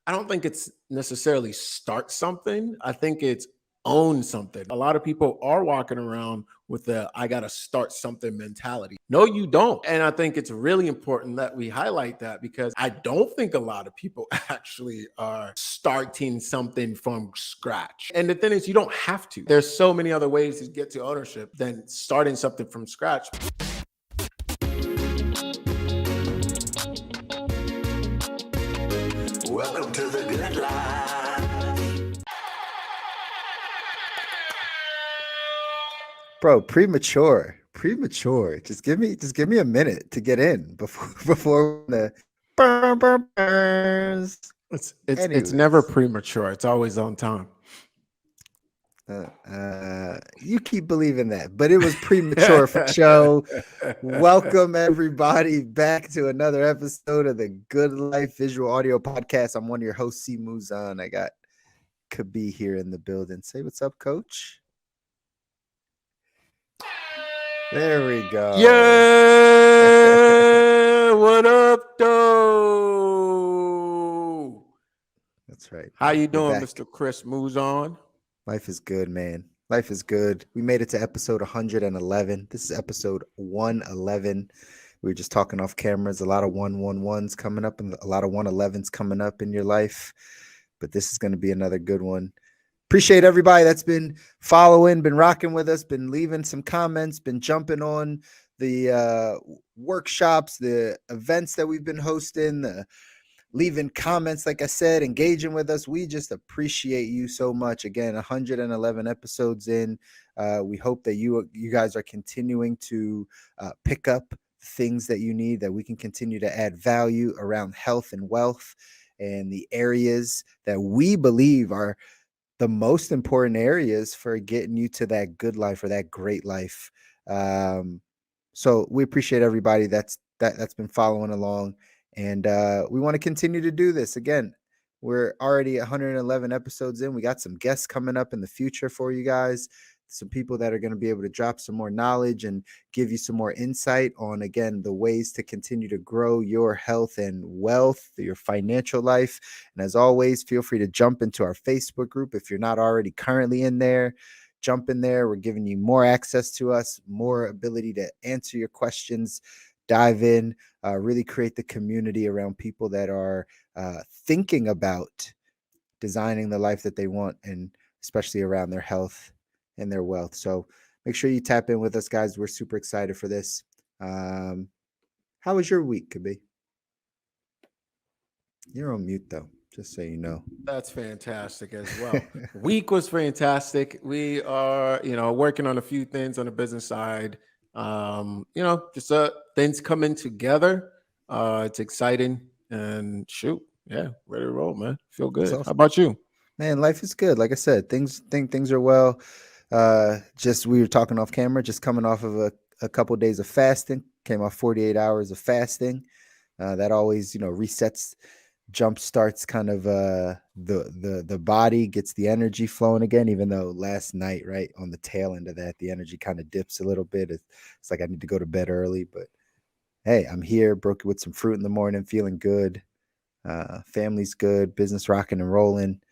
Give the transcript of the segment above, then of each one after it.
I don't think it's necessarily start something. I think it's own something. A lot of people are walking around with the I got to start something mentality. No, you don't. And I think it's really important that we highlight that because I don't think a lot of people actually are starting something from scratch. And the thing is, you don't have to. There's so many other ways to get to ownership than starting something from scratch. Welcome to the good life. Bro, premature. Just give me a minute to get in before the burns. It's never premature. It's always on time. You keep believing that, but it was premature for show. Welcome everybody back to another episode of the Good Life Visual Audio Podcast. I'm one of your hosts, C Muzan. I got Kabi here in the building. Say what's up, Coach. There we go. Yeah, what up, though? That's right. How you doing, Mr. Chris Muzan? Life is good, man. Life is good. We made it to episode 111. This is episode 111. We were just talking off cameras. A lot of 111s coming up and a lot of 111s coming up in your life. But this is going to be another good one. Appreciate everybody that's been following, been rocking with us, been leaving some comments, been jumping on the workshops, the events that we've been hosting, leaving comments, like I said, engaging with us. We just appreciate you so much. Again, 111 episodes in. We hope that you guys are continuing to pick up things that you need, that we can continue to add value around health and wealth and the areas that we believe are the most important areas for getting you to that good life or that great life. So we appreciate everybody that's been following along. And we want to continue to do this. Again, we're already 111 episodes in. We got some guests coming up in the future for you guys. Some people that are going to be able to drop some more knowledge and give you some more insight on, again, the ways to continue to grow your health and wealth, your financial life. And as always, feel free to jump into our Facebook group. If you're not already currently in there, jump in there. We're giving you more access to us, more ability to answer your questions, dive in, really create the community around people that are thinking about designing the life that they want, and especially around their health and their wealth. So make sure you tap in with us, guys. We're super excited for this. How was your week, Kabi? You're on mute, though, just so you know. That's fantastic as well. Week was fantastic. We are, working on a few things on the business side. Just things coming together. It's exciting and shoot, yeah, ready to roll, man. Feel good. Awesome. How about you? Man, life is good. Like I said, things are well. Just we were talking off camera, just coming off of a couple of days of fasting. Came off 48 hours of fasting. That always, resets, jump starts kind of the body, gets the energy flowing again, even though last night, right on the tail end of that, the energy kind of dips a little bit. It's like I need to go to bed early, but hey, I'm here, broke with some fruit in the morning, feeling good. Family's good, business rocking and rolling.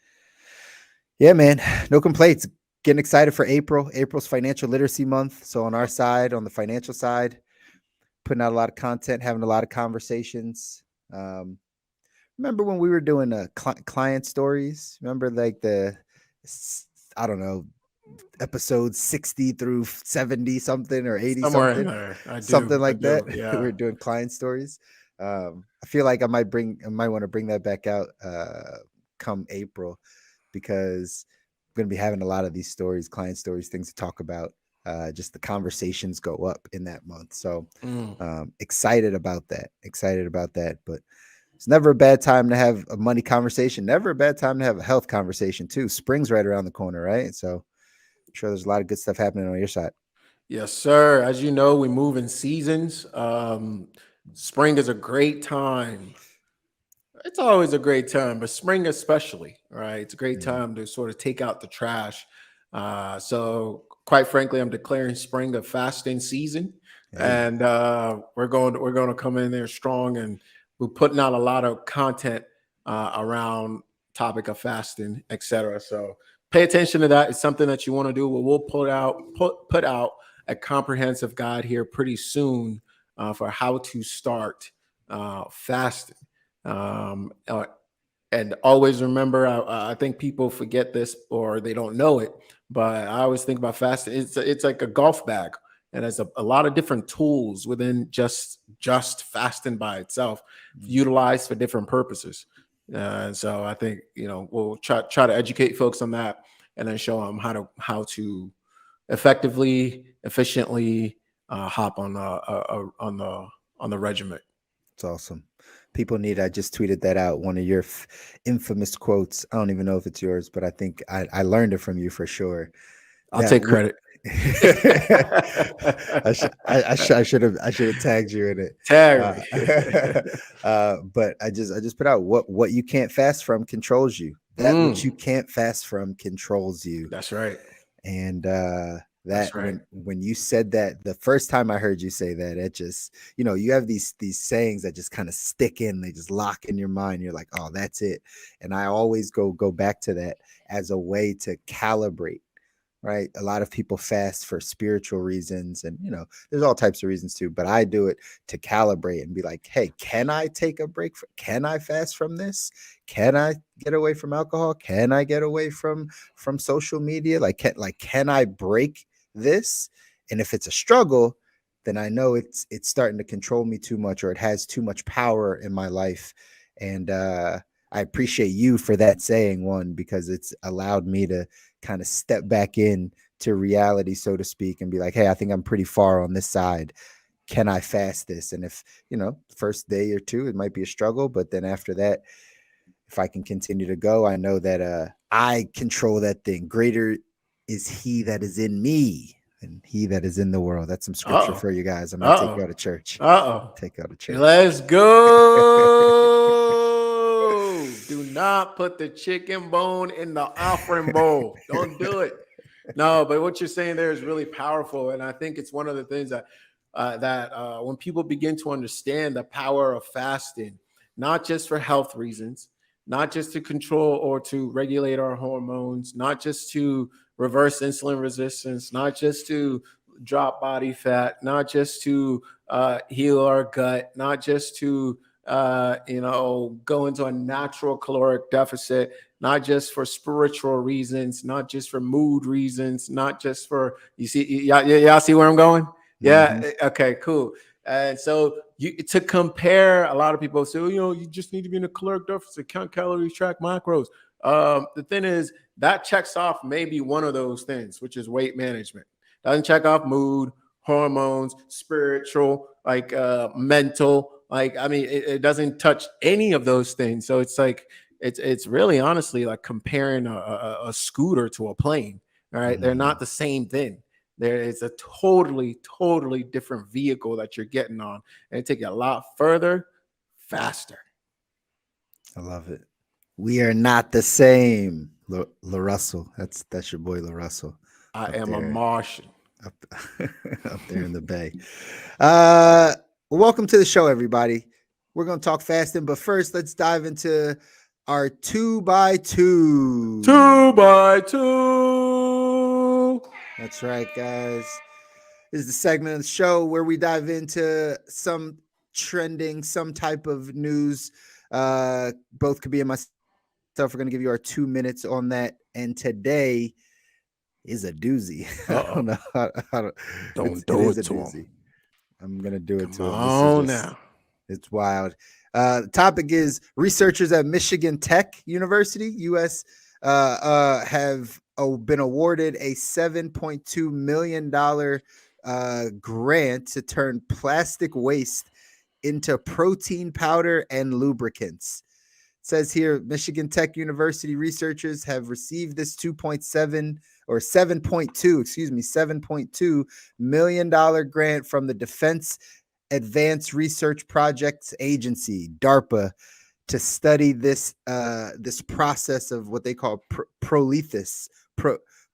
Yeah, man, no complaints. Getting excited for April. April's financial literacy month. So on our side, on the financial side, putting out a lot of content, having a lot of conversations. Remember when we were doing client stories? Remember like I don't know, episodes 60 through 70 something or 80 Somewhere something, in there. something like that. Yeah. We were doing client stories. I feel like I might want to bring that back out come April, because I'm going to be having a lot of these stories, client stories, things to talk about. Just the conversations go up in that month. So excited about that. But it's never a bad time to have a money conversation. Never a bad time to have a health conversation too. Spring's right around the corner, right? So I'm sure there's a lot of good stuff happening on your side. Yes, sir. As you know, we move in seasons. Spring is a great time. It's always a great time, but spring especially, right? It's a great time to sort of take out the trash. So quite frankly, I'm declaring spring a fasting season. Hey. And we're going to come in there strong, and we're putting out a lot of content around topic of fasting, etc. So pay attention to that. It's something that you want to do. We'll put out a comprehensive guide here pretty soon for how to start fasting. Um, uh, and always remember, I think people forget this or they don't know it, but I always think about fasting. It's like a golf bag, and there's a lot of different tools within just fasting by itself, utilized for different purposes. And so I think we'll try to educate folks on that, and then show them how to effectively, efficiently hop on the regiment. It's awesome. People need, I just tweeted that out. One of your infamous quotes. I don't even know if it's yours, but I think I learned it from you for sure. I'll take credit. I should have tagged you in it. Tag But I just put out what you can't fast from controls you. That which you can't fast from controls you. That's right. And That's right. when you said that the first time I heard you say that, it just, you have these sayings that just kind of stick in, they just lock in your mind. You're like, oh, that's it. And I always go back to that as a way to calibrate. Right. A lot of people fast for spiritual reasons, and there's all types of reasons too, but I do it to calibrate and be like, hey, can I take a break? Can I fast from this? Can I get away from alcohol? Can I get away from social media? Can I break this? And if it's a struggle, then I know it's starting to control me too much, or it has too much power in my life. And I appreciate you for that saying, one, because it's allowed me to kind of step back in to reality, so to speak, and be like, hey, I think I'm pretty far on this side. Can I fast this? And if, first day or two, it might be a struggle, but then after that, if I can continue to go, I know that I control that thing. Greater is he that is in me than he that is in the world. That's some scripture for you guys. I'm going to take you out of church. Take you out of church. Let's go. Do not put the chicken bone in the offering bowl. Don't do it. No, but what you're saying there is really powerful. And I think it's one of the things that when people begin to understand the power of fasting, not just for health reasons, not just to control or to regulate our hormones, not just to reverse insulin resistance, not just to drop body fat, not just to heal our gut, not just to go into a natural caloric deficit, not just for spiritual reasons, not just for mood reasons, not just for, y'all see where I'm going? Yeah. Mm-hmm. Okay, cool. And so to compare, a lot of people say, you just need to be in a caloric deficit, count calories, track macros. The thing is, that checks off maybe one of those things, which is weight management. Doesn't check off mood, hormones, spiritual, mental. It doesn't touch any of those things. So it's like, it's really honestly like comparing a scooter to a plane. All right. Mm-hmm. They're not the same thing. There is a totally different vehicle that you're getting on, and it takes you a lot further, faster. I love it. We are not the same. La Russell. That's your boy, La Russell. I am a Martian. Up there in the Bay. Welcome to the show, everybody. We're going to talk fasting, but first, let's dive into our 2x2. 2x2. That's right, guys. This is the segment of the show where we dive into some trending, some type of news. Both could be in myself. We're going to give you our 2 minutes on that. And today is a doozy. I don't know. Don't do it to him. I'm going to do it to him. Oh, now. It's wild. The topic is researchers at Michigan Tech University, U.S., have been awarded a $7.2 million grant to turn plastic waste into protein powder and lubricants. It says here, Michigan Tech University researchers have received this $7.2 million grant from the Defense Advanced Research Projects Agency, DARPA, to study this process of what they call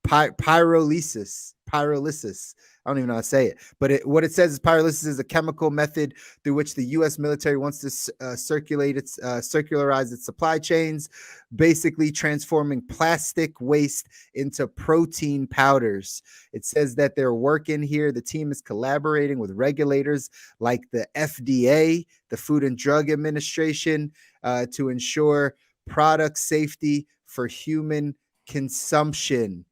pyrolysis. Pyrolysis. I don't even know how to say it, but what it says is pyrolysis is a chemical method through which the U.S. military wants to circularize its supply chains, basically transforming plastic waste into protein powders. It says that they're working here. The team is collaborating with regulators like the FDA, the Food and Drug Administration, to ensure product safety for human consumption.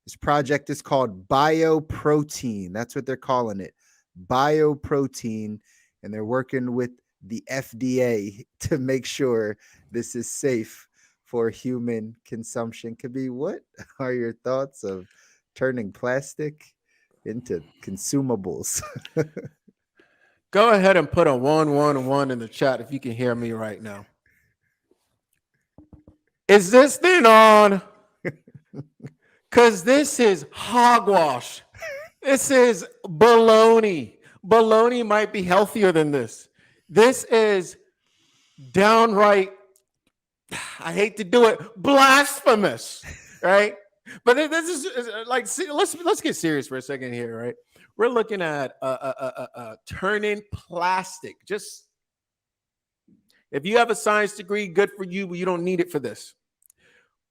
This project is called Bioprotein. That's what they're calling it. Bioprotein. And they're working with the FDA to make sure this is safe for human consumption. Could be, what are your thoughts of turning plastic into consumables? Go ahead and put a 111 in the chat if you can hear me right now. Is this thing on? Because this is hogwash. This is baloney. Baloney might be healthier than this. This is downright, I hate to do it, blasphemous, right? But this is like, let's get serious for a second here, right? We're looking at turning plastic. Just, if you have a science degree, good for you, but you don't need it for this.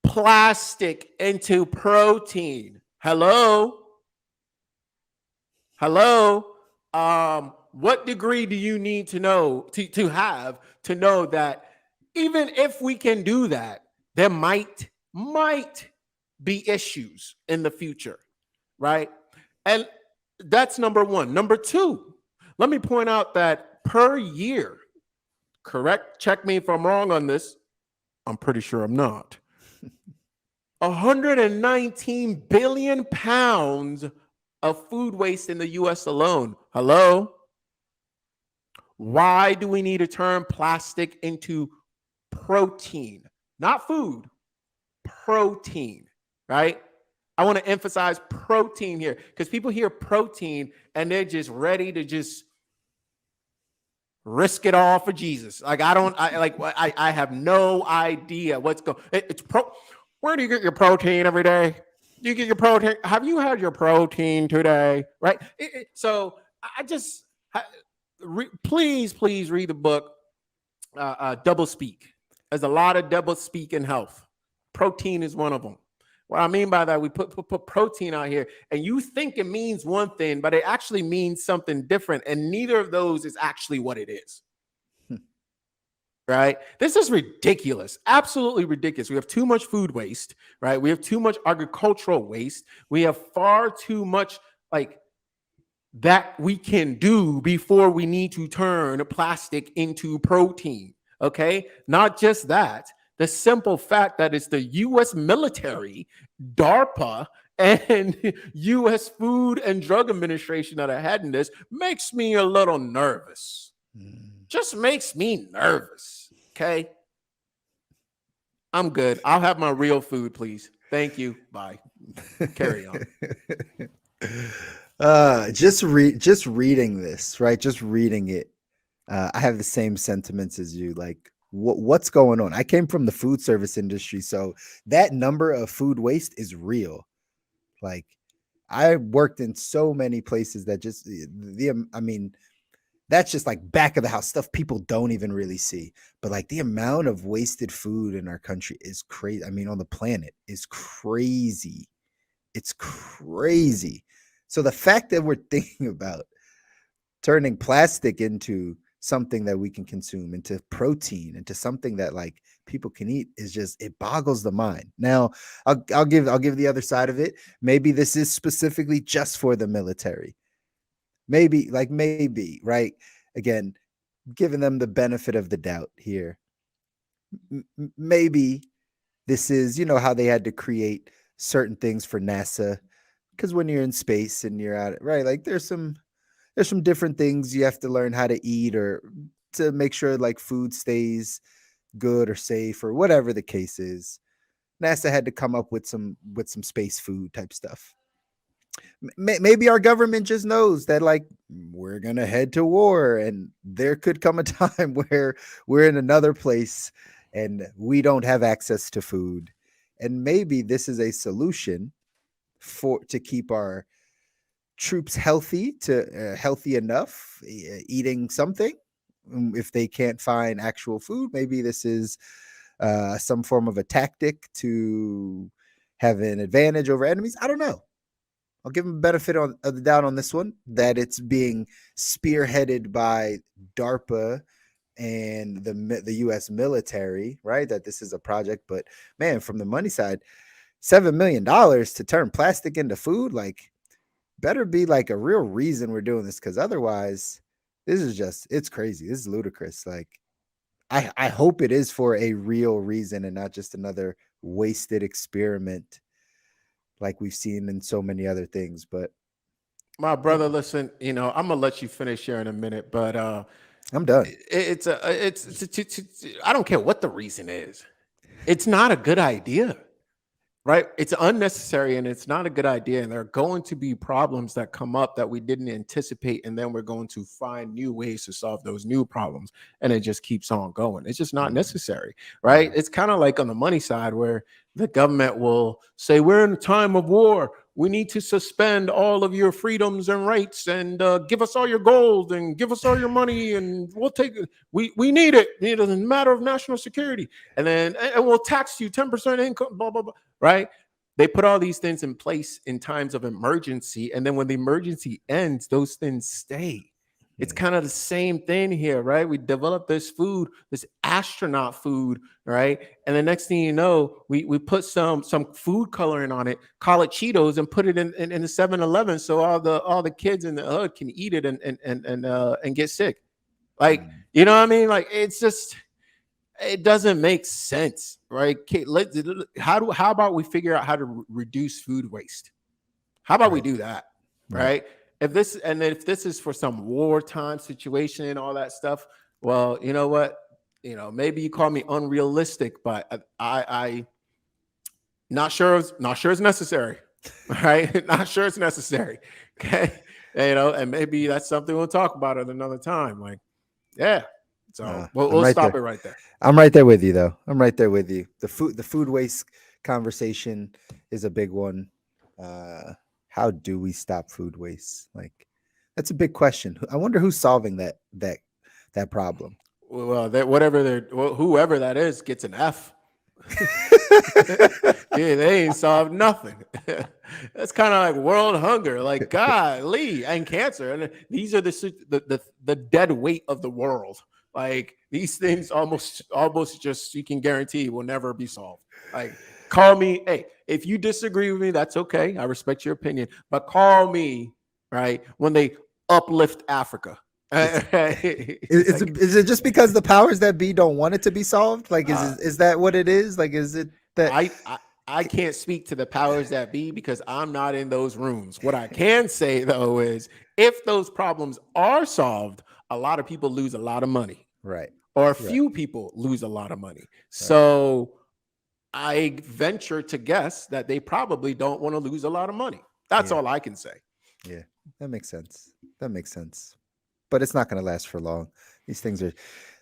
Plastic into protein. Hello? What degree do you need to know to have to know that even if we can do that, there might be issues in the future, right? And that's number one. Number two, let me point out that per year, correct? Check me if I'm wrong on this. I'm pretty sure I'm not. 119 billion pounds of food waste in the US alone. Hello? Why do we need to turn plastic into protein? Not food, protein, right? I want to emphasize protein here because people hear protein and they're just ready to just risk it all for Jesus. Like, I have no idea what's going. Where do you get your protein every day? Do you get your protein? Have you had your protein today? Right. So I just please read the book. Double speak. There's a lot of double speak in health. Protein is one of them. What I mean by that, we put protein out here, and you think it means one thing, but it actually means something different, and neither of those is actually what it is. Right? This is ridiculous. Absolutely ridiculous. We have too much food waste, right? We have too much agricultural waste. We have far too much like that we can do before we need to turn plastic into protein. Okay? Not just that. The simple fact that it's the U.S. military, DARPA, and U.S. Food and Drug Administration that are heading this makes me a little nervous. Just makes me nervous. Okay? I'm good. I'll have my real food, please. Thank you. Bye. Carry on. Just reading this, right? Just reading it. I have the same sentiments as you. Like, what's going on? I came from the food service industry, so that number of food waste is real. Like, I worked in so many places that just that's just like back of the house stuff people don't even really see. But like the amount of wasted food in our country is crazy. I mean, on the planet is crazy. It's crazy. So the fact that we're thinking about turning plastic into something that we can consume, into protein, into something that like people can eat is just, it boggles the mind. Now, I'll give the other side of it. Maybe this is specifically just for the military. Maybe, right? Again, giving them the benefit of the doubt here. Maybe this is, how they had to create certain things for NASA, because when you're in space and you're out, right? Like there's some different things you have to learn how to eat or to make sure like food stays good or safe or whatever the case is. NASA had to come up with some space food type stuff. Maybe our government just knows that like we're going to head to war and there could come a time where we're in another place and we don't have access to food. And maybe this is a solution to keep our troops healthy, to healthy enough, eating something. If they can't find actual food, maybe this is some form of a tactic to have an advantage over enemies. I don't know. I'll give them benefit of the doubt on this one, that it's being spearheaded by DARPA and the U.S. military, right? That this is a project. But man, from the money side, $7 million to turn plastic into food, like, better be like a real reason we're doing this, because otherwise, this is just, it's crazy. This is ludicrous. Like, I hope it is for a real reason and not just another wasted experiment like we've seen in so many other things. But My brother, listen, I'm gonna let you finish here in a minute, but I'm done. I don't care what the reason is. It's not a good idea. Right? It's unnecessary and it's not a good idea. And there are going to be problems that come up that we didn't anticipate. And then we're going to find new ways to solve those new problems. And it just keeps on going. It's just not necessary. Right? It's kind of like on the money side where the government will say, we're in a time of war. We need to suspend all of your freedoms and rights and give us all your gold and give us all your money. And we'll take it. We need it. It doesn't matter of national security. And then and we'll tax you 10% income, blah, blah, blah. Right? They put all these things in place in times of emergency. And then when the emergency ends, those things stay. It's kind of the same thing here, right? We develop this food, this astronaut food, right? And the next thing you know, we put some food coloring on it, call it Cheetos, and put it in the 7-Eleven so all the kids in the hood can eat it and get sick. Like, you know what I mean? Like, it's just, it doesn't make sense, right? How about we figure out how to reduce food waste? How about we do that, right? If this is for some wartime situation and all that stuff, well, you know what? Maybe you call me unrealistic, but I not sure it's necessary, right? Not sure it's necessary. Okay, and maybe that's something we'll talk about at another time. Like, yeah. So we'll stop it right there. I'm right there with you, though. I'm right there with you. The food waste conversation is a big one. How do we stop food waste? Like, that's a big question. I wonder who's solving that problem. Well, whoever that is gets an F. Yeah, they ain't solved nothing. That's kind of like world hunger, like golly, and cancer. And these are the dead weight of the world. Like, these things almost just, you can guarantee, will never be solved. Like, call me. Hey, if you disagree with me, that's okay. I respect your opinion. But call me, right, when they uplift Africa. Is it just because the powers that be don't want it to be solved? Like, is that what it is? Like, is it that I can't speak to the powers that be because I'm not in those rooms. What I can say, though, is if those problems are solved, a lot of people lose a lot of money. Right. Or a few people lose a lot of money. Right. So I venture to guess that they probably don't want to lose a lot of money. That's all I can say. Yeah, that makes sense. But it's not going to last for long. These things are,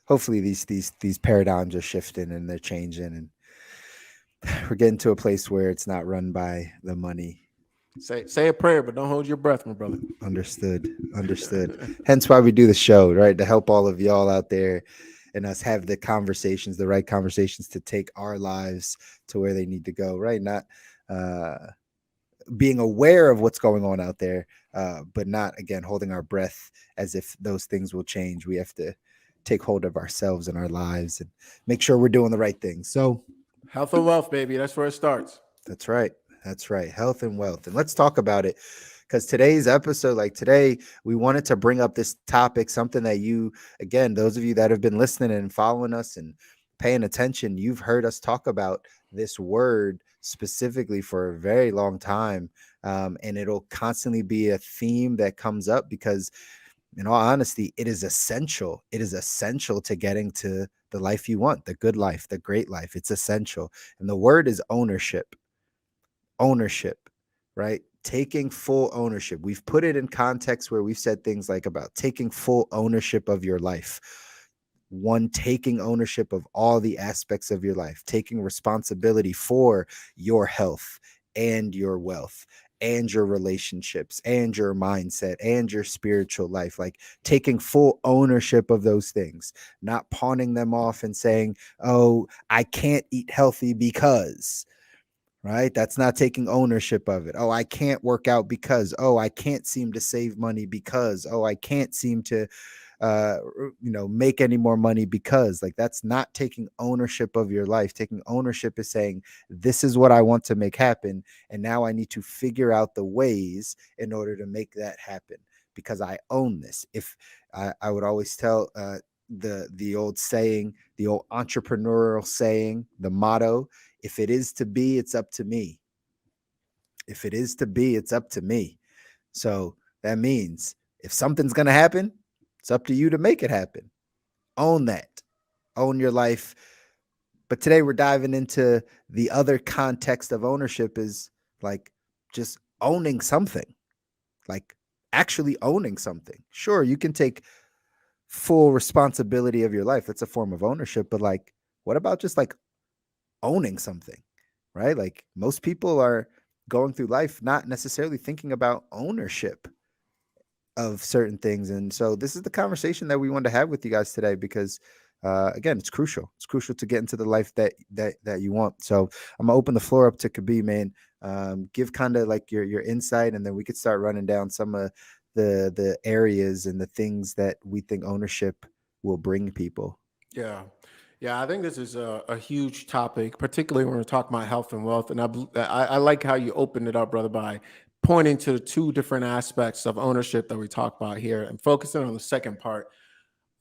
hopefully these paradigms are shifting and they're changing, and we're getting to a place where it's not run by the money. Say a prayer, but don't hold your breath, my brother. Understood. Hence why we do the show, right? To help all of y'all out there and us have the conversations, the right conversations to take our lives to where they need to go, right? Not being aware of what's going on out there, but not, again, holding our breath as if those things will change. We have to take hold of ourselves and our lives and make sure we're doing the right things. So health and wealth, baby. That's where it starts. That's right. Health and wealth. And let's talk about it, because today's episode, like today, we wanted to bring up this topic, something that you, again, those of you that have been listening and following us and paying attention, you've heard us talk about this word specifically for a very long time. And it'll constantly be a theme that comes up because, in all honesty, it is essential. It is essential to getting to the life you want, the good life, the great life. It's essential. And the word is ownership. Ownership, right? Taking full ownership. We've put it in context where we've said things like about taking full ownership of your life. One, taking ownership of all the aspects of your life, taking responsibility for your health and your wealth and your relationships and your mindset and your spiritual life, like taking full ownership of those things, not pawning them off and saying, oh, I can't eat healthy because, right? That's not taking ownership of it. Oh, I can't work out because, oh, I can't seem to save money because, oh, I can't seem to make any more money because, like, that's not taking ownership of your life. Taking ownership is saying, this is what I want to make happen, and now I need to figure out the ways in order to make that happen because I own this. If I would always tell the old saying, the old entrepreneurial saying, the motto, if it is to be, it's up to me. If it is to be, it's up to me. So that means if something's going to happen, it's up to you to make it happen. Own that. Own your life. But today we're diving into the other context of ownership, is like just owning something, like actually owning something. Sure, you can take full responsibility of your life. That's a form of ownership. But like, what about just like owning something, right? Like most people are going through life not necessarily thinking about ownership of certain things. And so this is the conversation that we want to have with you guys today, because again, it's crucial. It's crucial to get into the life that you want. So I'm gonna open the floor up to Khabib, man. Give kind of like your insight, and then we could start running down some of the areas and the things that we think ownership will bring people. Yeah. Yeah, I think this is a huge topic, particularly when we're talking about health and wealth. And I like how you opened it up, brother, by pointing to the two different aspects of ownership that we talk about here and focusing on the second part.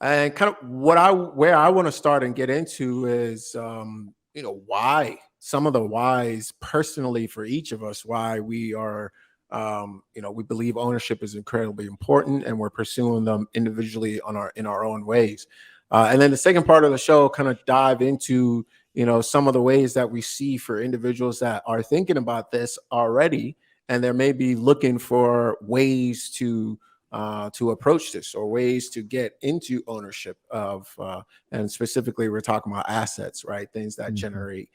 And kind of where I want to start and get into is, why some of the whys personally for each of us, why we are, we believe ownership is incredibly important and we're pursuing them individually in our own ways. And then the second part of the show kind of dive into, some of the ways that we see for individuals that are thinking about this already, and they're maybe looking for ways to approach this or ways to get into ownership of, and specifically we're talking about assets, right? Things that generate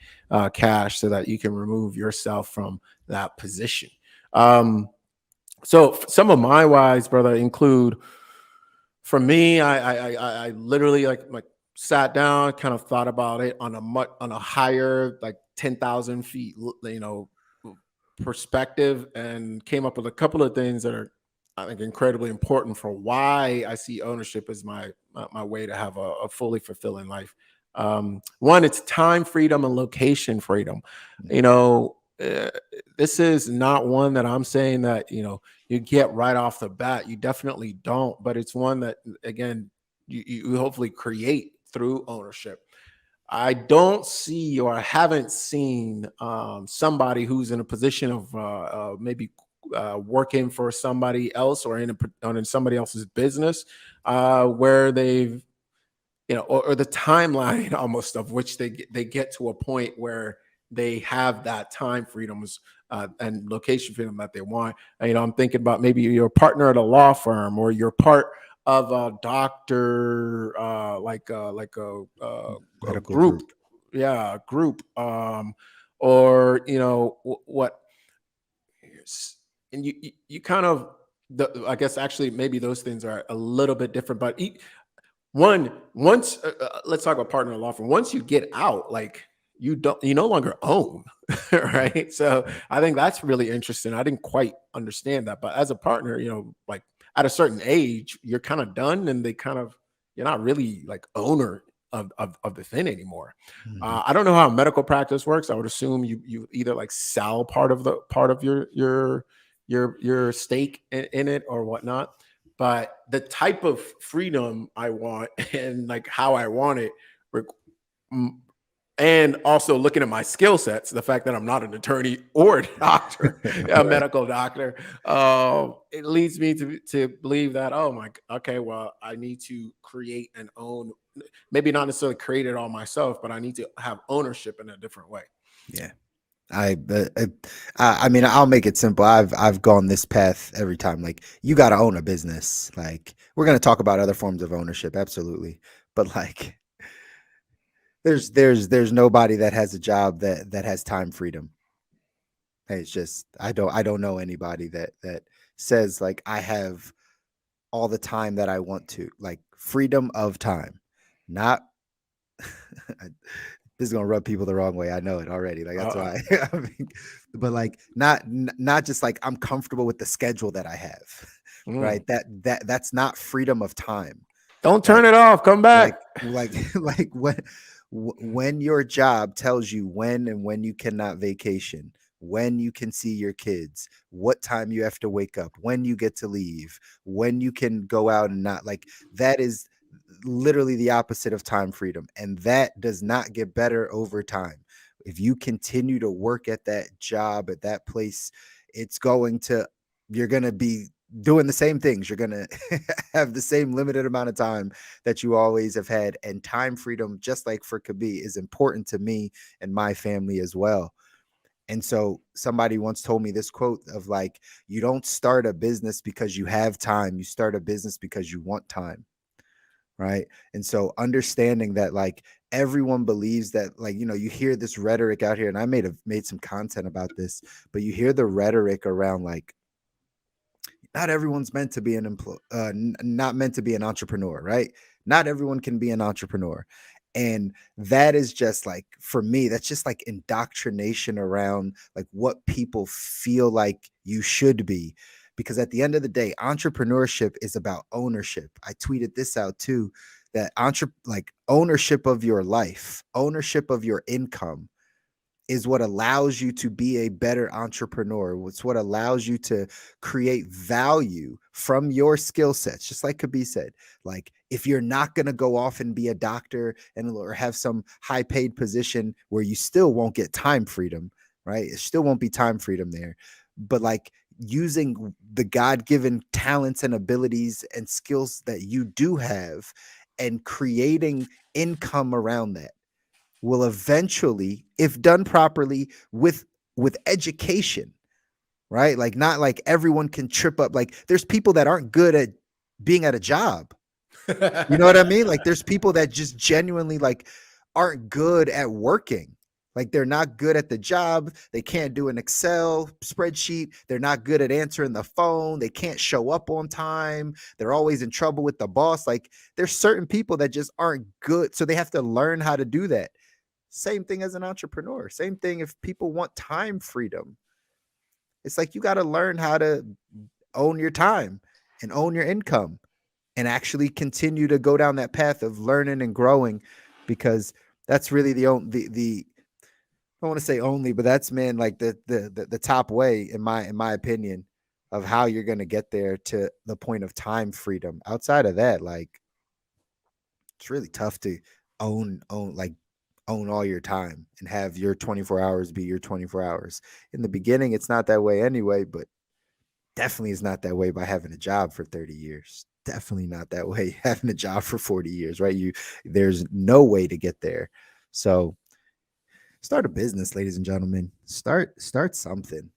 cash so that you can remove yourself from that position. So some of my whys, brother, include, for me, I literally like sat down, kind of thought about it on a higher, like 10,000 feet, perspective, and came up with a couple of things that are, I think, incredibly important for why I see ownership as my way to have a fully fulfilling life. One, it's time freedom and location freedom. You know, this is not one that I'm saying that you get right off the bat. You definitely don't, but it's one that, again, you hopefully create through ownership. I don't see, or I haven't seen, somebody who's in a position of maybe working for somebody else or in somebody else's business, where they've, or the timeline almost of which they get to a point where they have that time freedoms and location freedom that they want. I'm thinking about maybe you're a partner at a law firm, or you're part of a doctor, a Medical group. group. Yeah, a group. Or what, and you kind of, I guess actually maybe those things are a little bit different, but once let's talk about partner in law firm. Once you get out, like, you no longer own, right? So I think that's really interesting. I didn't quite understand that, but as a partner, like at a certain age, you're kind of done, and you're not really like owner of the thing anymore. Mhm. I don't know how medical practice works. I would assume you either like sell part of your stake in it or whatnot. But the type of freedom I want and like how I want it, and also looking at my skill sets, the fact that I'm not an attorney or a doctor, a Right. medical doctor, it leads me to believe that, oh my, okay, well, I need to create and own, maybe not necessarily create it all myself, but I need to have ownership in a different way. Yeah. I mean, I'll make it simple. I've gone this path every time. Like, you got to own a business. Like, we're going to talk about other forms of ownership, absolutely, but like, there's nobody that has a job that has time freedom. Hey, it's just I don't know anybody that says like I have all the time that I want to, like freedom of time, not this is gonna rub people the wrong way. I know it already. Like that's Uh, why. I mean, but like not just like I'm comfortable with the schedule that I have, mm. right? That's not freedom of time. Don't turn Like it off. Come like back. like like when your job tells you when you cannot vacation, when you can see your kids, what time you have to wake up, when you get to leave, when you can go out and not, like, that is literally the opposite of time freedom, and that does not get better over time. If you continue to work at that job, at that place, it's going to you're going to be doing the same things. You're going to have the same limited amount of time that you always have had. And time freedom, just like for Kabi, is important to me and my family as well. And so somebody once told me this quote of like, you don't start a business because you have time. You start a business because you want time. Right. And so understanding that, like, everyone believes that, like, you hear this rhetoric out here, and I made some content about this, but you hear the rhetoric around like, not everyone's meant to be not meant to be an entrepreneur, right? Not everyone can be an entrepreneur. And that is just like, for me, that's just like indoctrination around like what people feel like you should be. Because at the end of the day, entrepreneurship is about ownership. I tweeted this out too, that like ownership of your life, ownership of your income is what allows you to be a better entrepreneur. It's what allows you to create value from your skill sets. Just like Kabi said, like, if you're not going to go off and be a doctor or have some high paid position where you still won't get time freedom, right? It still won't be time freedom there. But like, using the God-given talents and abilities and skills that you do have and creating income around that will eventually, if done properly with education, right? Like, not like everyone can trip up. Like, there's people that aren't good at being at a job. You know what I mean? Like, there's people that just genuinely like aren't good at working. Like, they're not good at the job. They can't do an Excel spreadsheet. They're not good at answering the phone. They can't show up on time. They're always in trouble with the boss. Like, there's certain people that just aren't good. So they have to learn how to do that. Same thing as an entrepreneur. Same thing if people want time freedom. It's like, you got to learn how to own your time and own your income and actually continue to go down that path of learning and growing, because that's really the I don't want to say only, but that's, man, like the top way, in my opinion, of how you're going to get there to the point of time freedom. Outside of that, like, it's really tough to own all your time and have your 24 hours be your 24 hours. In the beginning, it's not that way anyway, but definitely is not that way by having a job for 30 years. Definitely not that way having a job for 40 years, right? There's no way to get there. So start a business, ladies and gentlemen. Start something.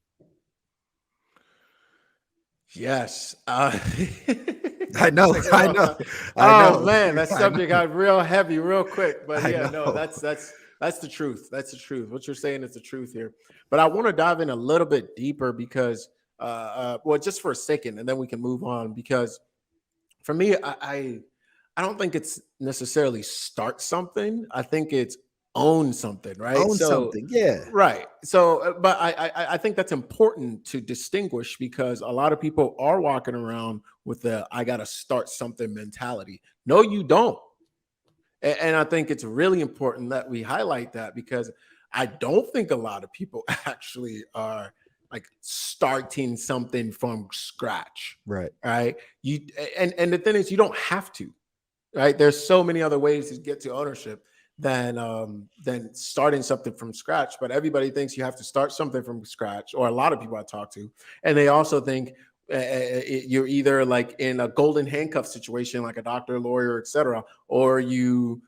Yes. I know, Like, I know, I oh know, man, that I subject know, got real heavy real quick. But I yeah, no, know. that's the truth. That's the truth. What you're saying is the truth here. But I want to dive in a little bit deeper because, well, just for a second, and then we can move on. Because for me, I don't think it's necessarily start something. I think it's own something, right? Own So, something, yeah. right. So, but I think that's important to distinguish because a lot of people are walking around with the "I got to start something" mentality. No, you don't. And I think it's really important that we highlight that because I don't think a lot of people actually are like starting something from scratch, Right. right? You and the thing is, you don't have to, right? There's so many other ways to get to ownership than starting something from scratch. But everybody thinks you have to start something from scratch, or a lot of people I talk to, and they also think you're either like in a golden handcuff situation, like a doctor, lawyer, etc., or you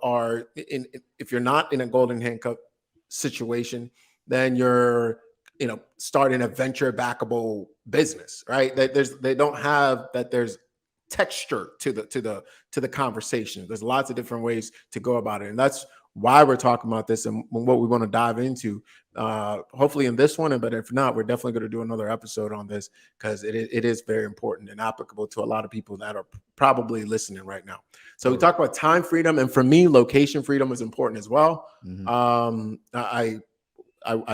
are in. If you're not in a golden handcuff situation, then you're starting a venture backable business, right? They don't have that. There's texture to the conversation. There's lots of different ways to go about it, and that's why we're talking about this and what we want to dive into. Hopefully in this one, but if not, we're definitely going to do another episode on this because it is very important and applicable to a lot of people that are probably listening right now. So we talk about time freedom, and for me, location freedom is important as well. I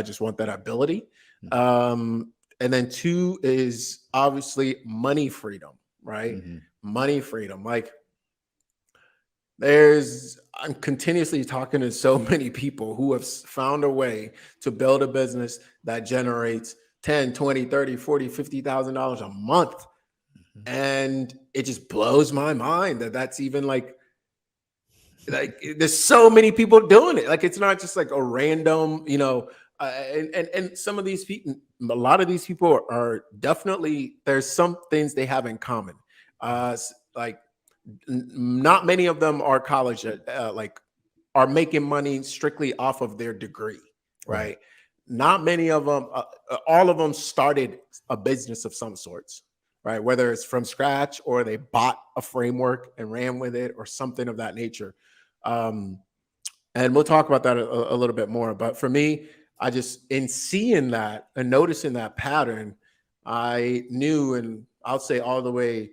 just want that ability. And then 2 is obviously money freedom, right? Money freedom. Like I'm continuously talking to so many people who have found a way to build a business that generates 10, 20, 30, 40, $50,000 a month. And it just blows my mind that that's even like there's so many people doing it. Like, it's not just like a random, and some of these people, a lot of these people are definitely, there's some things they have in common. Like not many of them are college, are making money strictly off of their degree, right? Not many of them, all of them started a business of some sorts, right? Whether it's from scratch or they bought a framework and ran with it or something of that nature. And we'll talk about that a little bit more. But for me, I just, in seeing that and noticing that pattern, I knew, and I'll say all the way,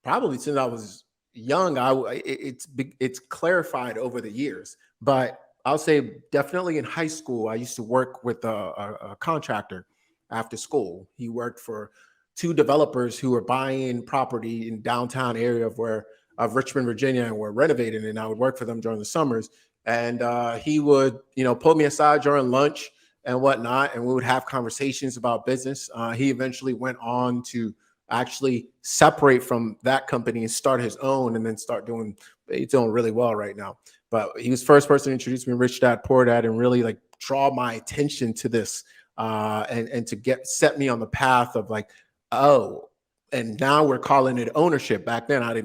probably since I was young, it's clarified over the years. But I'll say definitely in high school, I used to work with a contractor after school. He worked for 2 developers who were buying property in downtown area of Richmond, Virginia, and were renovating. And I would work for them during the summers. And he would, pull me aside during lunch and whatnot, and we would have conversations about business. He eventually went on to actually separate from that company and start his own, and then he's doing really well right now. But he was the first person to introduce me to Rich Dad Poor Dad and really like draw my attention to this, and to set me on the path of like, oh, and now we're calling it ownership. Back then, I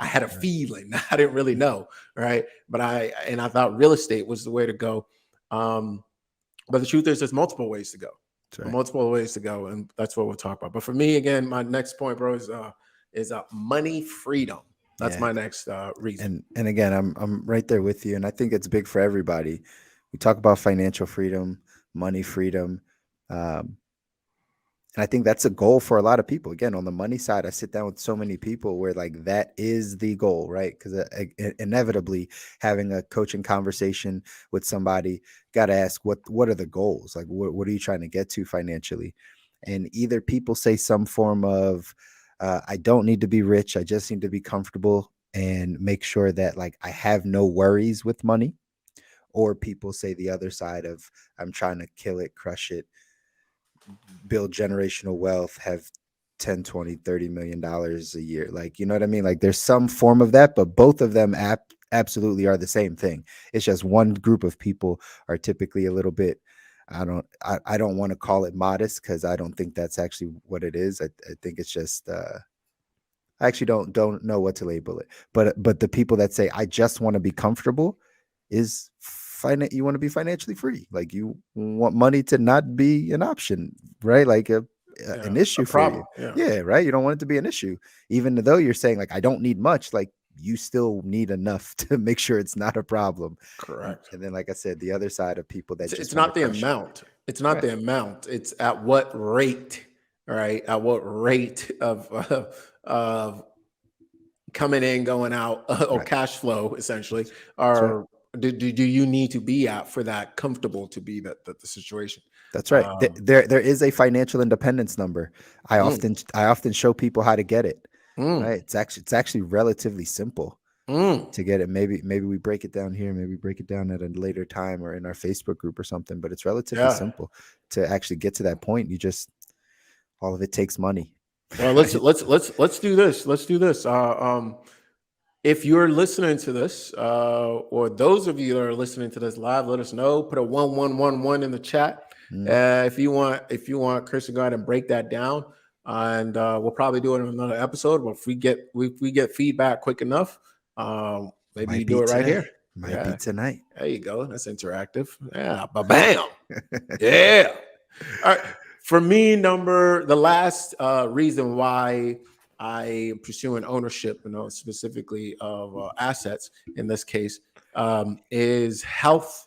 had a feeling. I didn't really know, right? But I thought real estate was the way to go. But the truth is, there's multiple ways to go. Multiple ways to go, and that's what we'll talk about. But for me, again, my next point, bro, is money freedom. That's my next reason. And again, I'm right there with you, and I think it's big for everybody. We talk about financial freedom, money freedom. And I think that's a goal for a lot of people. Again, on the money side, I sit down with so many people where like that is the goal, right? Because inevitably having a coaching conversation with somebody, got to ask what are the goals? Like what are you trying to get to financially? And either people say some form of, I don't need to be rich. I just need to be comfortable and make sure that like I have no worries with money. Or people say the other side of, I'm trying to kill it, crush it, build generational wealth, have 10, 20, $30 million a year. Like, you know what I mean? Like there's some form of that, but both of them absolutely are the same thing. It's just one group of people are typically a little bit, I don't want to call it modest, because I don't think that's actually what it is. I think it's just, I actually don't know what to label it. But the people that say, I just want to be comfortable is you want to be financially free. Like you want money to not be an option, right? Like an issue for you. Yeah, right. You don't want it to be an issue, even though you're saying like, I don't need much. Like you still need enough to make sure it's not a problem. Correct. And then, like I said, the other side of people that it's not the amount. It's not the amount. It's at what rate, right? At what rate of coming in, going out, or cash flow, essentially, or do you need to be at for that comfortable to be the situation? That's right. There is a financial independence number. I often show people how to get it. Right. It's actually relatively simple to get it. Maybe we break it down here. Maybe break it down at a later time or in our Facebook group or something. But it's relatively simple to actually get to that point. All of it takes money. Well, let's do this. Let's do this. If you're listening to this, or those of you that are listening to this live, let us know. Put a 1111 in the chat. If you want Chris to go ahead and break that down, and we'll probably do it in another episode. But if we get feedback quick enough, maybe you do it right here. Might be tonight. There you go. That's interactive. Yeah, bam. Yeah. All right. For me, the last reason why I am pursuing ownership, specifically of assets in this case, is health.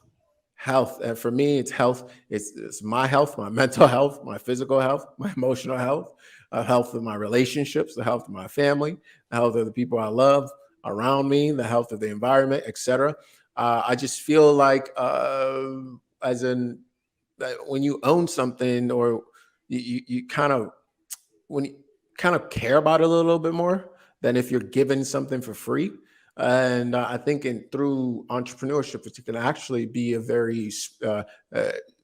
Health, and for me, it's health. It's my health, my mental health, my physical health, my emotional health, health of my relationships, the health of my family, the health of the people I love around me, the health of the environment, etc. I just feel like, as in, that when you own something, or you kind of, when you kind of care about it a little bit more than if you're given something for free. And I think through entrepreneurship, it can actually be a very uh,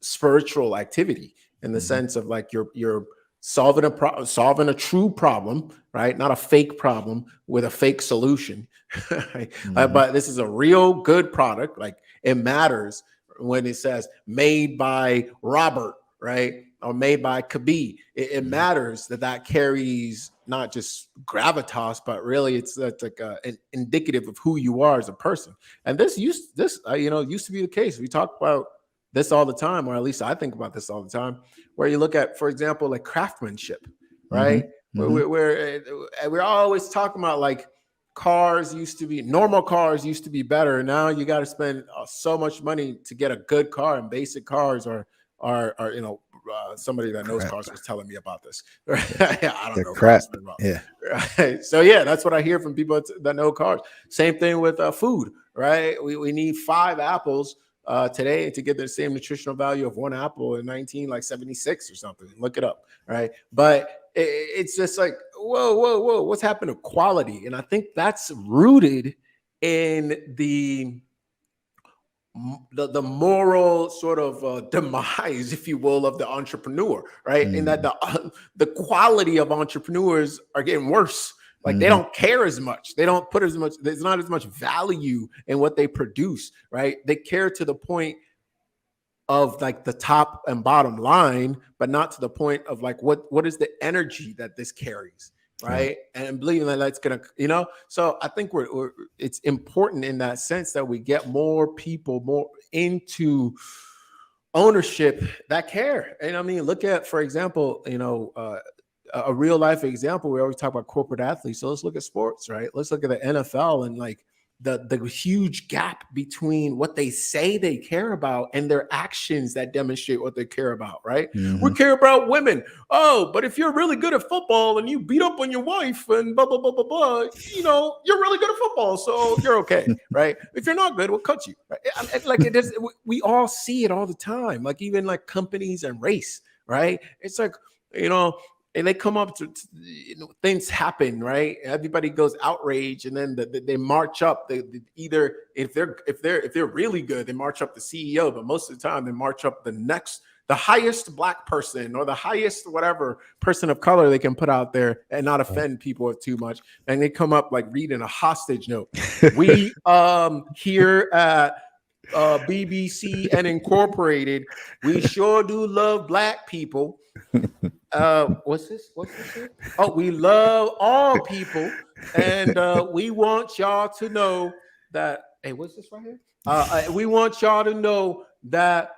spiritual activity, in the Mhm. sense of like you're solving a true problem, right? Not a fake problem with a fake solution. Right? Mhm. But this is a real good product. Like, it matters when it says made by Robert, right? Or made by Kabi. It Mhm. matters that carries not just gravitas, but really that's like an indicative of who you are as a person. And used to be the case. We talk about this all the time, or at least I think about this all the time, where you look at, for example, like craftsmanship, right? Mhm. Where, Mhm. where, where we're always talking about like normal cars used to be better. Now you got to spend so much money to get a good car, and basic cars are somebody that knows Crap. cars was telling me about this. Yeah. I don't The know crap. cars, but Yeah. right. So yeah, that's what I hear from people that know cars. Same thing with food, right? We need 5 apples today to get the same nutritional value of one apple in 1976 or something. Look it up, right? But it's just like, whoa, what's happened to quality? And I think that's rooted in the moral sort of demise, if you will, of the entrepreneur, right? In that Mm. the quality of entrepreneurs are getting worse. Like, they Mhm. don't care as much. They don't put as much. There's not as much value in what they produce, right? They care to the point of like the top and bottom line, but not to the point of like what is the energy that this carries, Right. right? And believing that that's gonna, So I think it's important in that sense that we get more people more into ownership that care. And I mean, look at, for example, a real life example. We always talk about corporate athletes, so let's look at sports, right? Let's look at the NFL, and like the huge gap between what they say they care about and their actions that demonstrate what they care about, right? We Mhm. care about women. Oh, but if you're really good at football and you beat up on your wife and blah blah blah blah blah, you're really good at football, so you're okay, right? If you're not good, we'll cut you. Right? Like, it is, we all see it all the time. Like, even like companies and race, right? It's like, you know, and they come up things happen, right? Everybody goes outrage, and then they march up. Either if they're really good, they march up the CEO, but most of the time they march up the highest black person, or the highest whatever person of color they can put out there and not Right. offend people too much. And they come up like reading a hostage note. We here at BBC and Incorporated, we sure do love black people. What's this? What's this here? Oh, we love all people, and we want y'all to know that. Hey, what's this right here? We want y'all to know that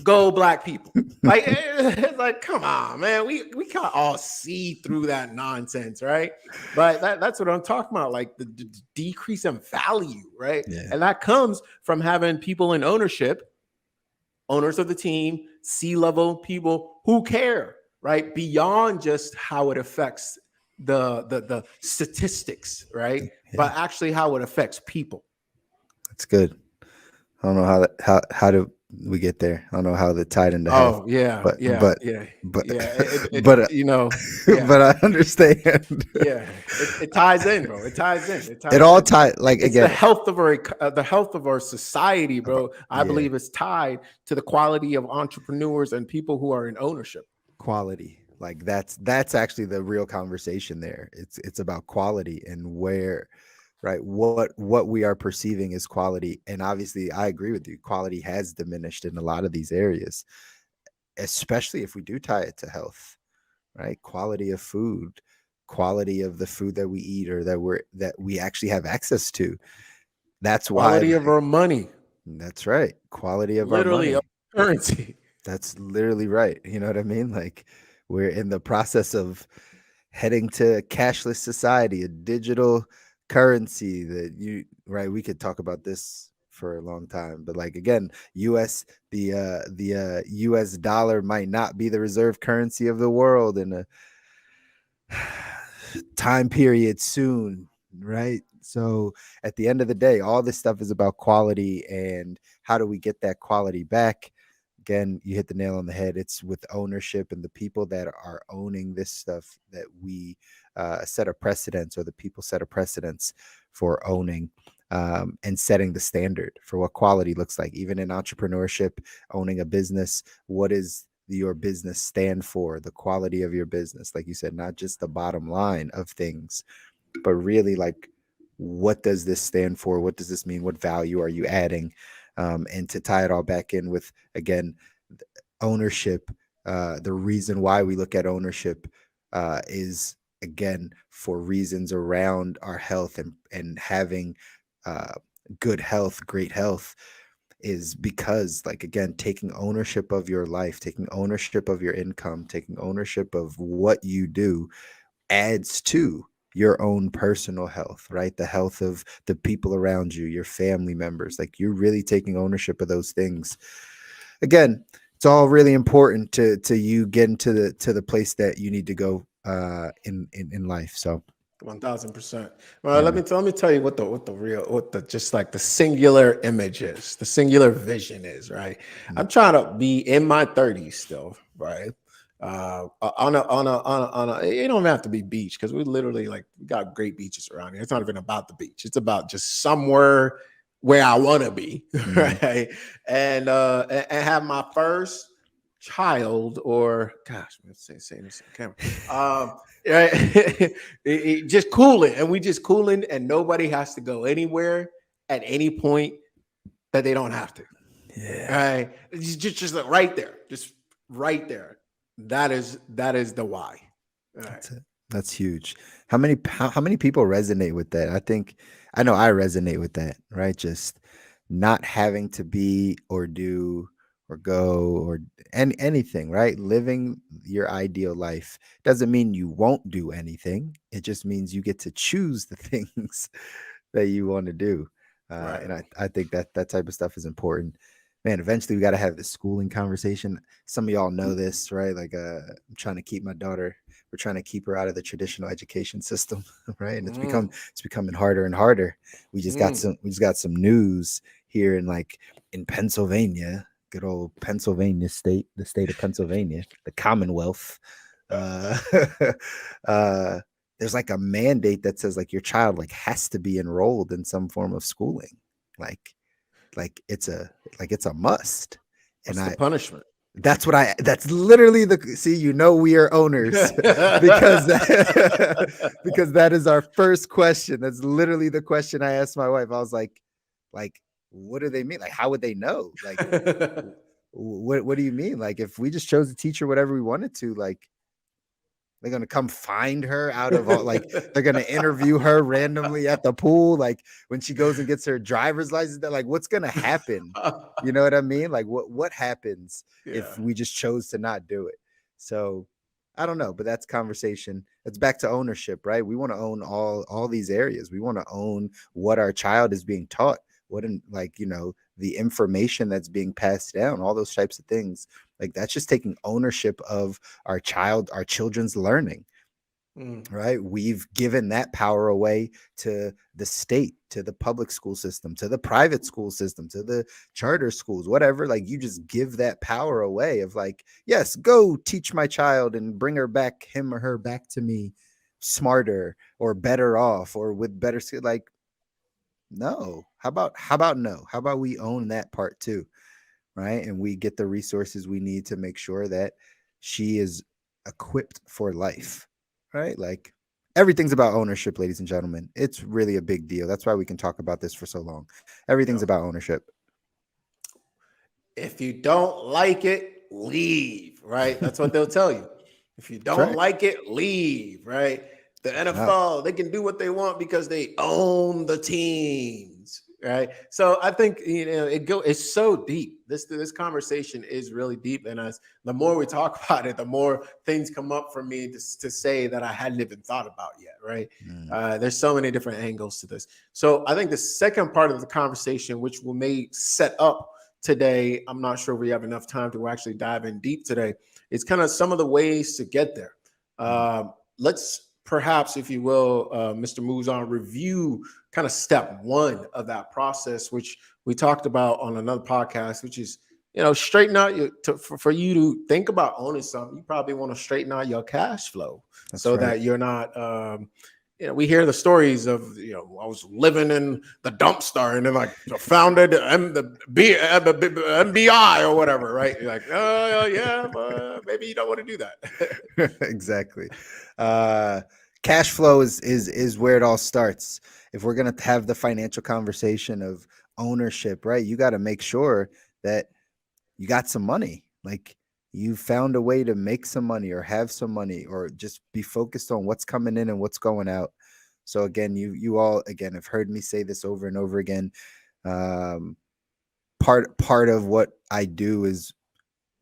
go black people. Like, it's like, come on, man. We can't all see through that nonsense, right? But that's what I'm talking about, like the decrease in value, right? Yeah. And that comes from having people in ownership, owners of the team, C-level people who care, right? Beyond just how it affects the statistics, right? Yeah. But actually how it affects people. That's good. I don't know how do we get there. I don't know how the tied into health, Oh yeah, but yeah, but yeah, but yeah. but Yeah, but I understand. yeah. It ties in, bro. It ties in. It It ties all in. tied like It's the again. health of our society, bro. I Yeah, believe it's tied to the quality of entrepreneurs and people who are in ownership. quality. Like that's actually the real conversation there. It's about quality and where, right? What we are perceiving as quality, and obviously I agree with you. Quality has diminished in a lot of these areas, especially if we do tie it to health, right? Quality of food, quality of the food that we eat or that we actually have access to. That's why, Quality of like, our money, that's right. Quality of our literally money. currency. That's literally right. You know what I mean? Like, we're in the process of heading to a cashless society, a digital currency that right. We could talk about this for a long time. But like again, the US dollar might not be the reserve currency of the world in a time period soon, right? So at the end of the day, all this stuff is about quality, and how do we get that quality back? Again, you hit the nail on the head. It's with ownership, and the people that are owning this stuff that we set a precedence, or the people set a precedence for owning and setting the standard for what quality looks like. Even in entrepreneurship, owning a business, what is your business stand for? The quality of your business, like you said, not just the bottom line of things, but really like, what does this stand for? What does this mean? What value are you adding? And to tie it all back in with, again, ownership, the reason why we look at ownership is, again, for reasons around our health and having uh, good health, great health, is because, like, again, taking ownership of your life, taking ownership of your income, taking ownership of what you do adds to your own personal health, right? The health of the people around you, your family members. Like, you're really taking ownership of those things. Again, it's all really important to you getting to the place that you need to go in life. So 1000%. Well, yeah, let me man. tell you what the just like the singular image is, the singular vision is, right? Mm, I'm trying to be in my 30s still, right? On a it don't have to be beach, because we literally, like, we got great beaches around here. It's not even about the beach. It's about just somewhere where I want to be, mhm. right? And have my first child, or gosh, I'm saying this on camera. Right? Just cooling, and we just cooling, and nobody has to go anywhere at any point that they don't have to. Yeah, Right? Just like right there, just right there. That is the why. All right. that's it. That's huge. How many people resonate with that? I know I resonate with that, right? Just not having to be or do or go or anything, right? Living your ideal life doesn't mean you won't do anything. It just means you get to choose the things that you want to do. Right. And I think that type of stuff is important. Man, eventually we got to have this schooling conversation. Some of y'all know this, right? Like, I'm trying to keep my daughter, we're trying to keep her out of the traditional education system, right? And Mm, it's becoming harder and harder. mm. We just got some news here in Pennsylvania, good old Pennsylvania state, the state of Pennsylvania, the Commonwealth. Uh, uh, there's like a mandate that says like your child like has to be enrolled in some form of schooling, like like it's a it's a must. And What's the I punishment? that's literally the see, we are owners because because that is our first question. That's literally the question I asked my wife. I was like what do they mean? Like, how would they know? Like, what do you mean? Like, if we just chose to teach her whatever we wanted to, like, they're gonna come find her out of all, like, they're gonna interview her randomly at the pool, like when she goes and gets her driver's license. They're like, what's gonna happen? You know what I mean? Like, what happens if Yeah. we just chose to not do it? So I don't know, but that's conversation. It's back to ownership, right? We want to own all these areas. We want to own what our child is being taught, what in, like, the information that's being passed down, all those types of things. Like, that's just taking ownership of our children's learning, Mm. right? We've given that power away to the state, to the public school system, to the private school system, to the charter schools, whatever. Like, you just give that power away of like, yes, go teach my child and bring him or her back to me smarter or better off or with better skill. Like, no. How about no? How about we own that part too? Right? And we get the resources we need to make sure that she is equipped for life, right? Like, everything's about ownership, ladies and gentlemen. It's really a big deal. That's why we can talk about this for so long. Everything's Yep. about ownership. If you don't like it, leave, right? That's what they'll tell you. If you That's don't right. like it, leave, right? The Yep. NFL, they can do what they want because they own the teams, Right. So I think it's so deep. This conversation is really deep, and as the more we talk about it, the more things come up for me to say that I hadn't even thought about yet. Right. Mm. There's so many different angles to this. So I think the second part of the conversation, which we may set up today, I'm not sure we have enough time to actually dive in deep today. It's kind of some of the ways to get there. Mm. Let's perhaps, if you will, Mr. Moves on, review kind of step one of that process, which we talked about on another podcast, which is, straighten out for you to think about owning something. You probably want to straighten out your cash flow That's so right. that you're not, we hear the stories of, I was living in the dumpster and then like founded MBI or whatever, right? You're like, oh yeah, but maybe you don't want to do that. Exactly. Cash flow is where it all starts. If we're going to have the financial conversation of ownership, right, you got to make sure that you got some money. Like, you found a way to make some money or have some money, or just be focused on what's coming in and what's going out. So again, you all again have heard me say this over and over again. Um, part of what I do is,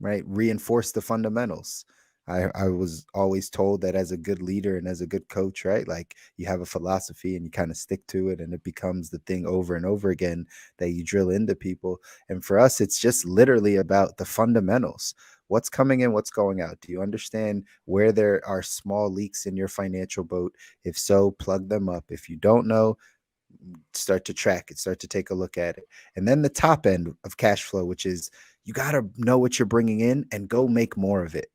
right, reinforce the fundamentals. I was always told that as a good leader and as a good coach, right, like, you have a philosophy and you kind of stick to it, and it becomes the thing over and over again that you drill into people. And for us, it's just literally about the fundamentals. What's coming in, what's going out? Do you understand where there are small leaks in your financial boat? If so, plug them up. If you don't know, start to track it, start to take a look at it. And then the top end of cash flow, which is, you got to know what you're bringing in and go make more of it.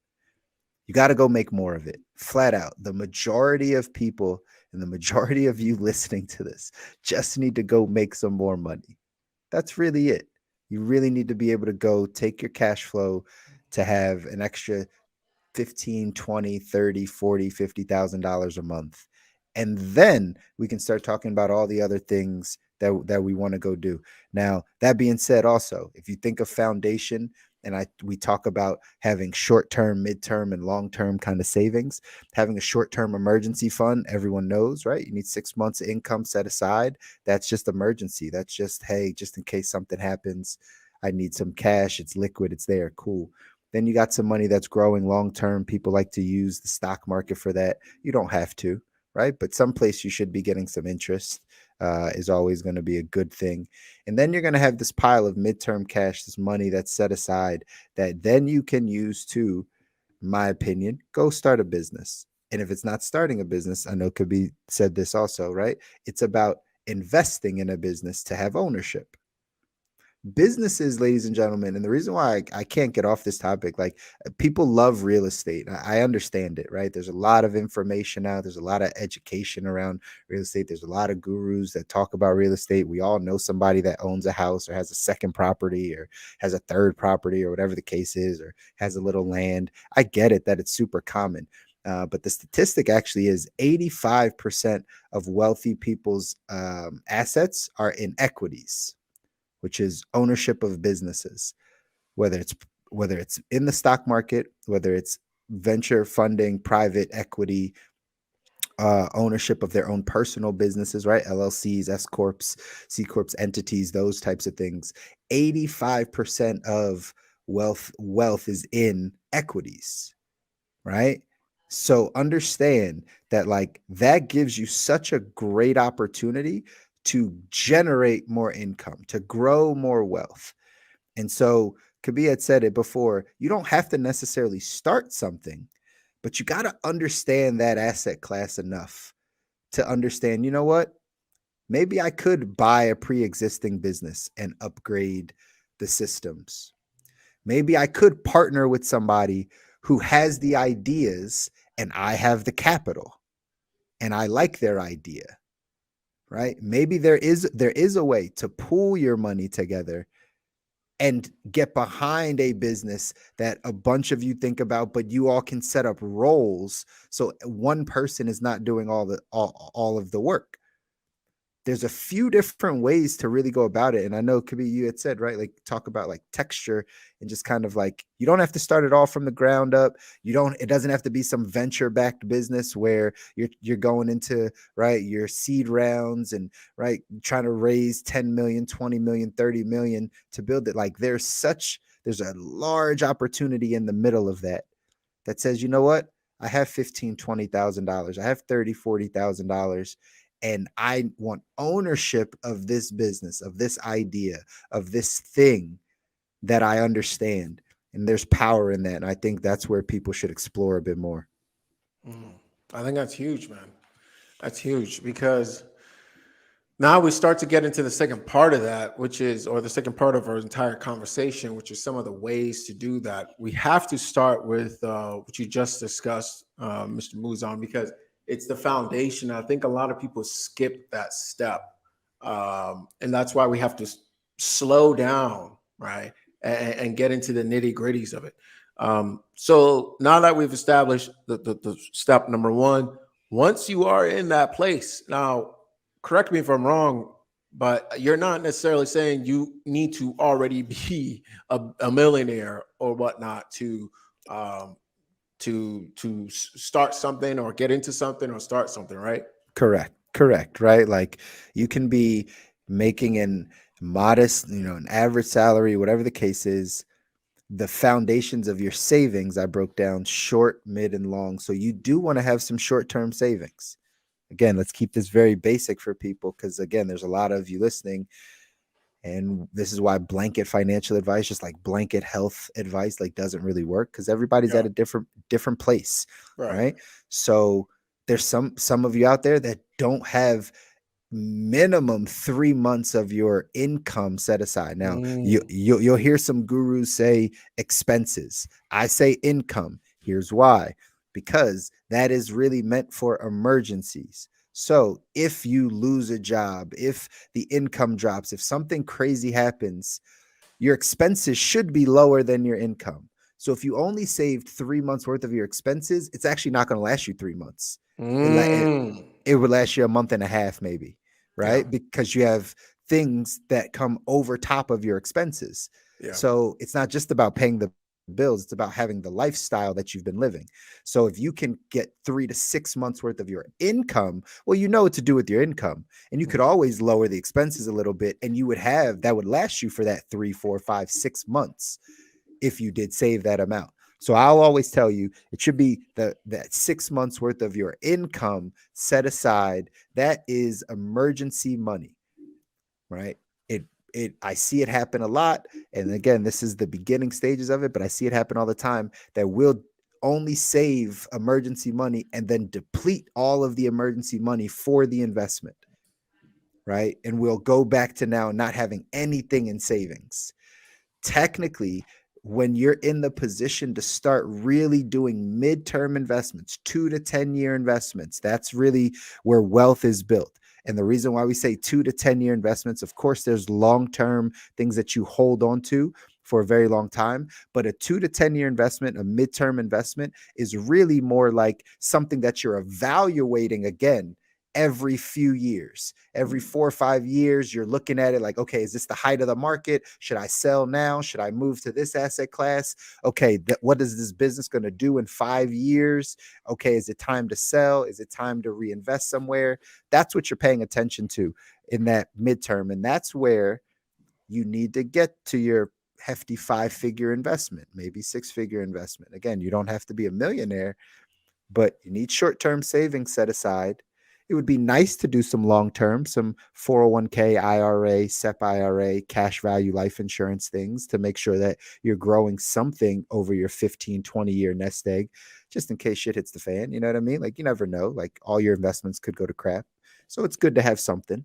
You got to go make more of it, flat out. The majority of people and the majority of you listening to this just need to go make some more money. That's really it. You really need to be able to go take your cash flow to have an extra 15, 20, 30, 40, $50,000 a month. And then we can start talking about all the other things that we want to go do. Now, that being said, also, if you think of foundation, and we talk about having short-term, midterm, and long-term kind of savings, having a short-term emergency fund, everyone knows, right? You need 6 months of income set aside. That's just emergency. That's just, hey, just in case something happens, I need some cash. It's liquid. It's there. Cool. Then you got some money that's growing long term. People like to use the stock market for that. You don't have to, right? But someplace you should be getting some interest is always going to be a good thing. And then you're going to have this pile of midterm cash, this money that's set aside that then you can use to, in my opinion, go start a business. And if it's not starting a business, I know could be said this also, right? It's about investing in a business to have ownership. Businesses, ladies and gentlemen, and the reason why I can't get off this topic, like, people love real estate. I understand it, right? There's a lot of information out. There's a lot of education around real estate. There's a lot of gurus that talk about real estate. We all know somebody that owns a house or has a second property or has a third property or whatever the case is, or has a little land. I get it that it's super common. But the statistic actually is 85% of wealthy people's assets are in equities, which is ownership of businesses, whether it's in the stock market, whether it's venture funding, private equity, ownership of their own personal businesses, right? LLCs, S corps, C corps, entities, those types of things. 85% of wealth is in equities, right? So understand that, like, that gives you such a great opportunity to generate more income, to grow more wealth. And so Kabir had said it before, you don't have to necessarily start something, but you got to understand that asset class enough to understand, you know what? Maybe I could buy a pre-existing business and upgrade the systems. Maybe I could partner with somebody who has the ideas and I have the capital and I like their idea, right? Maybe there is a way to pool your money together and get behind a business that a bunch of you think about, but you all can set up roles so one person is not doing all of the work. there's a few different ways to really go about it. And I know could be you had said, right? Like talk about like texture and just kind of like, you don't have to start it all from the ground up. It doesn't have to be some venture backed business where you're going into, right, your seed rounds and right, trying to raise 10 million, 20 million, 30 million to build it. Like there's a large opportunity in the middle of that says, you know what? I have $15,000, $20,000. I have $30,000, $40,000, and I want ownership of this business, of this idea, of this thing that I understand. And there's power in that. And I think that's where people should explore a bit more. I think that's huge, man. That's huge because now we start to get into the second part of that, or the second part of our entire conversation, which is some of the ways to do that. We have to start with what you just discussed, Mr. Muzan, because it's the foundation. I think a lot of people skip that step. And that's why we have to slow down, right? And get into the nitty gritties of it. So now that we've established the step number one, once you are in that place, now, correct me if I'm wrong, but you're not necessarily saying you need to already be a millionaire or whatnot to start something or get into something or start something, right? Correct. Right. Like you can be making an modest, an average salary, whatever the case is. The foundations of your savings, I broke down short, mid, and long. So you do want to have some short-term savings. Again, let's keep this very basic for people because, again, there's a lot of you listening. And this is why blanket financial advice, just like blanket health advice, like doesn't really work because everybody's at a different place, right? So there's some of you out there that don't have minimum 3 months of your income set aside. Now you'll hear some gurus say expenses. I say income. Here's why. Because that is really meant for emergencies. So if you lose a job, if the income drops, if something crazy happens, your expenses should be lower than your income. So if you only saved 3 months worth of your expenses, it's actually not going to last you 3 months. It would last you a month and a half, maybe, right? Yeah. Because you have things that come over top of your expenses. Yeah. So it's not just about paying the bills, it's about having the lifestyle that you've been living. So if you can get 3 to 6 months worth of your income, well, you know what to do with your income. And you could always lower the expenses a little bit, and you would have that would last you for that 3, 4, 5, 6 months if you did save that amount. So I'll always tell you it should be that 6 months worth of your income set aside. That is emergency money, right? I see it happen a lot. And again, this is the beginning stages of it, but I see it happen all the time that we'll only save emergency money and then deplete all of the emergency money for the investment, right? And we'll go back to now not having anything in savings. Technically, when you're in the position to start really doing midterm investments, 2 to 10 year investments, that's really where wealth is built. And the reason why we say 2 to 10 year investments, of course, there's long-term things that you hold on to for a very long time, but a 2 to 10 year investment, a midterm investment is really more like something that you're evaluating again every few years. Every 4 or 5 years, you're looking at it like, okay, is this the height of the market? Should I sell now? Should I move to this asset class? Okay, what is this business going to do in 5 years? Okay, is it time to sell? Is it time to reinvest somewhere? That's what you're paying attention to in that midterm. And that's where you need to get to your hefty 5-figure investment, maybe 6-figure investment. Again, you don't have to be a millionaire, but you need short-term savings set aside. It would be nice to do some long-term, some 401k, IRA, SEP IRA, cash value life insurance things to make sure that you're growing something over your 15, 20-year nest egg, just in case shit hits the fan. You know what I mean? Like, you never know. Like, all your investments could go to crap. So it's good to have something.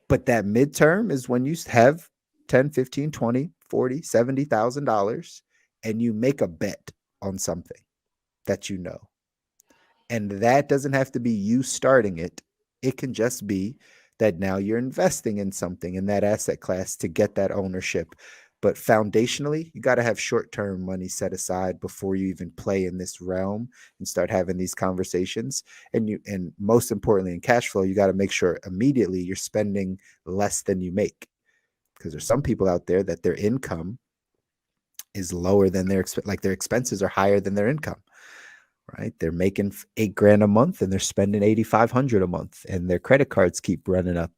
But that midterm is when you have 10, 15, 20, 40, $70,000 and you make a bet on something that you know. And that doesn't have to be you starting it. It can just be that now you're investing in something in that asset class to get that ownership. But foundationally, you got to have short-term money set aside before you even play in this realm and start having these conversations. And most importantly, in cash flow, you got to make sure immediately you're spending less than you make, because there's some people out there that their income is lower than their expenses are higher than their income. Right? They're making $8,000 a month and they're spending $8,500 a month, and their credit cards keep running up,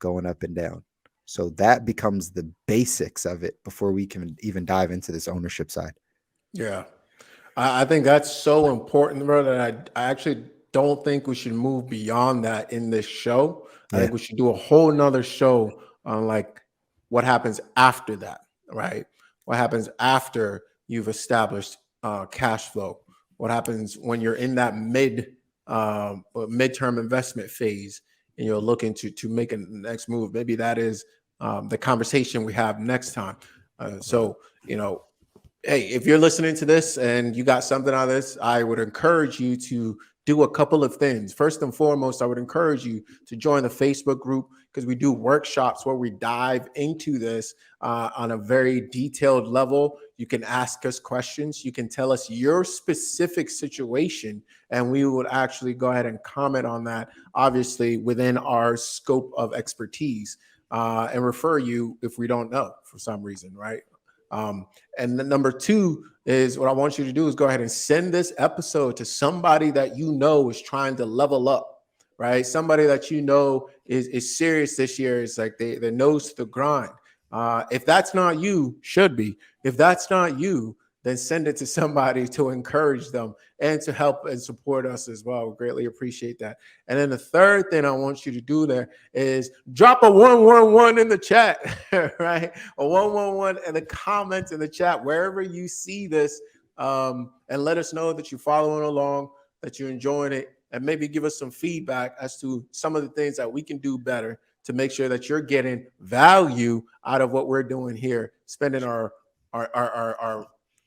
going up and down. So that becomes the basics of it before we can even dive into this ownership side. Yeah. I think that's so important, bro, that I actually don't think we should move beyond that in this show. I think we should do a whole nother show on like what happens after that, right? What happens after you've established cash flow? What happens when you're in that midterm investment phase and you're looking to make a next move? Maybe that is the conversation we have next time. So, hey, if you're listening to this and you got something out of this, I would encourage you to do a couple of things. First and foremost, I would encourage you to join the Facebook group, because we do workshops where we dive into this on a very detailed level. You can ask us questions. You can tell us your specific situation, and we would actually go ahead and comment on that, obviously within our scope of expertise, and refer you if we don't know for some reason, right? And the number two is, what I want you to do is go ahead and send this episode to somebody that you know is trying to level up, right? Somebody that you know is serious this year. It's like their nose to the grind. If that's not you, should be. If that's not you, then send it to somebody to encourage them and to help and support us as well. We greatly appreciate that. And then the third thing I want you to do there is drop a 111 in the chat, right? A 111 in the comments in the chat, wherever you see this, and let us know that you're following along, that you're enjoying it, and maybe give us some feedback as to some of the things that we can do better to make sure that you're getting value out of what we're doing here, spending our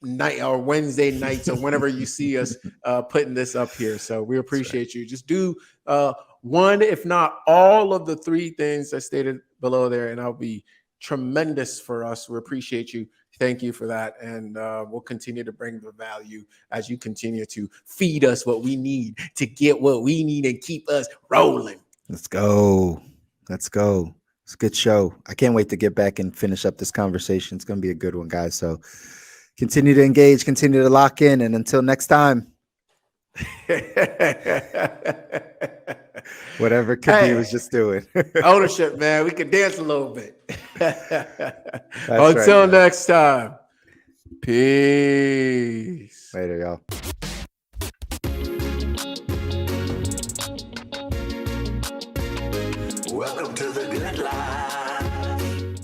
night or Wednesday nights or whenever you see us putting this up here. So we appreciate you. Just do one, if not all of the three things that stated below there, and that'll be tremendous for us. We appreciate you. Thank you for that. And we'll continue to bring the value as you continue to feed us what we need to get what we need and keep us rolling. Let's go. Let's go. It's a good show. I can't wait to get back and finish up this conversation. It's going to be a good one, guys. So continue to engage, continue to lock in. And until next time, whatever Kabir was just doing. Ownership, man. We can dance a little bit. Until next time. Peace. Later, y'all. Welcome to the good life.